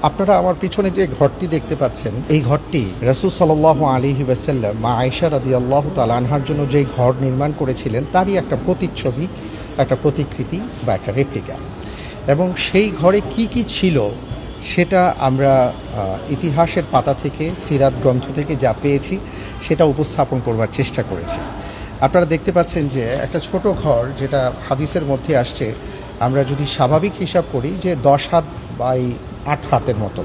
আপনারা আমার পিছনে যে ঘরটি দেখতে পাচ্ছেন, এই ঘরটি রাসূল সাল্লাল্লাহু আলাইহি ওয়াসাল্লাম মা আয়েশা রাদিয়াল্লাহু তাআলা আনহার জন্য যেই ঘর নির্মাণ করেছিলেন তারই একটা প্রতিচ্ছবি, একটা প্রতিকৃতি বা একটা রেপ্লিকা। এবং সেই ঘরে কি কি ছিল সেটা আমরা ইতিহাসের পাতা থেকে, সিরাত গ্রন্থ থেকে যা পেয়েছি সেটা উপস্থাপন করবার চেষ্টা করেছি। আপনারা দেখতে পাচ্ছেন যে একটা ছোট ঘর, যেটা হাদিসের মধ্যে আসছে, আমরা যদি স্বাভাবিক হিসাব করি যে 10 হাত বাই 8 হাতের মতো,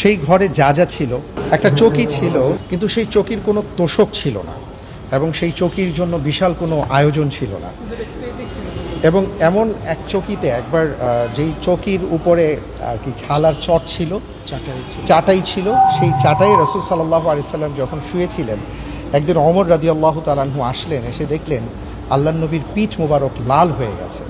সেই ঘরে যা যা ছিল, একটা চৌকি ছিল, কিন্তু সেই চৌকির কোনো তোষক ছিল না এবং সেই চৌকির জন্য বিশাল কোনো আয়োজন ছিল না। এবং এমন এক চৌকিতে একবার যেই চৌকির উপরে আর কি ছালার চট ছিল, চাটাই ছিল, সেই চাটাই রাসূল সাল্লাল্লাহু আলাইহি সাল্লাম যখন শুয়েছিলেন, একদিন ওমর রাদিয়াল্লাহু তাআলা আনহু আসলেন, এসে দেখলেন আল্লাহর নবীর পিঠ মোবারক লাল হয়ে গেছে।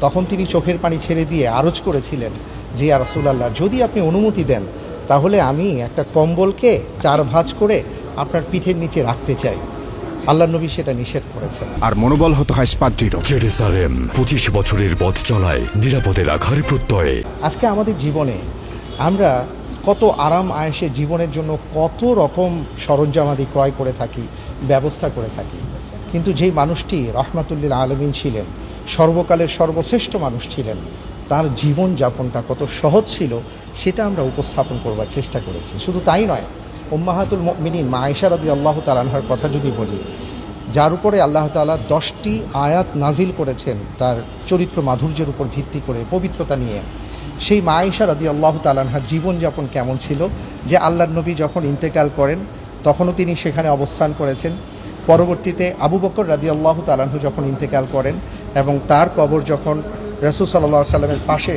তখন তিনি চোখের পানি ছেড়ে দিয়ে আরজ করেছিলেন যে ইয়া রাসূলুল্লাহ, যদি আপনি অনুমতি দেন তাহলে আমি একটা কম্বলকে 4 ভাঁজ করে আপনার পিঠের নিচে রাখতে চাই। আল্লাহর নবী সেটা নিষেধ করেছেন। আর মনোবল হতো হাসপাত দৃঢ়। জেরুজালেম 25 বছরের পথ চলায় নিরাপদে রাখার প্রত্যয়ে। আজকে আমাদের জীবনে আমরা কত আরাম আয়েশে জীবনের জন্য কত রকম সরঞ্জামাদি ক্রয় করে থাকি, ব্যবস্থা করে থাকি, কিন্তু যেই মানুষটি রহমাতুল্লিল আলামিন ছিলেন, সর্বকালের সর্বশ্রেষ্ঠ মানুষ ছিলেন, তার জীবনযাপনটা কত সহজ ছিল সেটা আমরা উপস্থাপন করবার চেষ্টা করেছি। শুধু তাই নয়, উম্মাহাতুল মুমিনিন মা আয়েশা রাদিয়াল্লাহু তাআলা আনহার কথা যদি বলি, যার উপরে আল্লাহ তাআলা 10টি আয়াত নাজিল করেছেন তার চরিত্র মাধুর্যের উপর ভিত্তি করে, পবিত্রতা নিয়ে, সেই মা আয়েশা রাদিয়াল্লাহু তাআলা আনহার জীবনযাপন কেমন ছিল যে আল্লাহর নবী যখন ইন্তেকাল করেন তখনও তিনি সেখানে অবস্থান করেছেন। পরবর্তীতে আবু বকর রাদিয়াল্লাহু তাআলা আনহু যখন ইন্তেকাল করেন এবং তার কবর যখন রাসূল সাল্লাল্লাহু আলাইহি সাল্লামের পাশে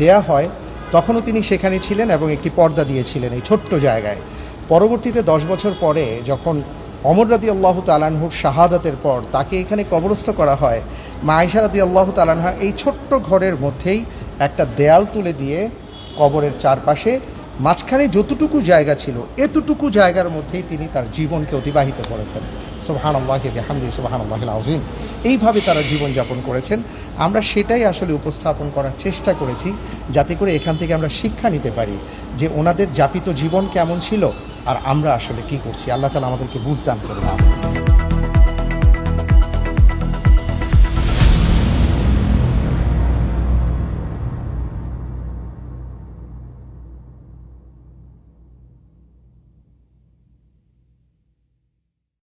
দেয়া হয় তখনও তিনি সেখানে ছিলেন এবং একটি পর্দা দিয়েছিলেন এই ছোট্ট জায়গায়। পরবর্তীতে 10 বছর পরে যখন ওমর রাদিয়াল্লাহু তাআলা আনহুর শাহাদাতের পর তাকে এখানে কবরস্থ করা হয়, মা আয়েশা রাদিয়াল্লাহু তাআলা আনহা এই ছোট্ট ঘরের মধ্যেই একটা দেয়াল তুলে দিয়ে কবরের চারপাশে মাঝখানে যতটুকু জায়গা ছিল এতটুকু জায়গার মধ্যেই তিনি তার জীবনকে অতিবাহিত করেছেন। সুবহানাল্লাহি ওয়া বিহামদিহি সুবহানাল্লাহিল আযীম। এইভাবে তারা জীবনযাপন করেছেন। আমরা সেটাই আসলে উপস্থাপন করার চেষ্টা করেছি, যাতে করে এখান থেকে আমরা শিক্ষা নিতে পারি যে ওনাদের যাপিত জীবন কেমন ছিল আর আমরা আসলে কি করছি। আল্লাহ তাআলা আমাদেরকে বুঝদান করুন।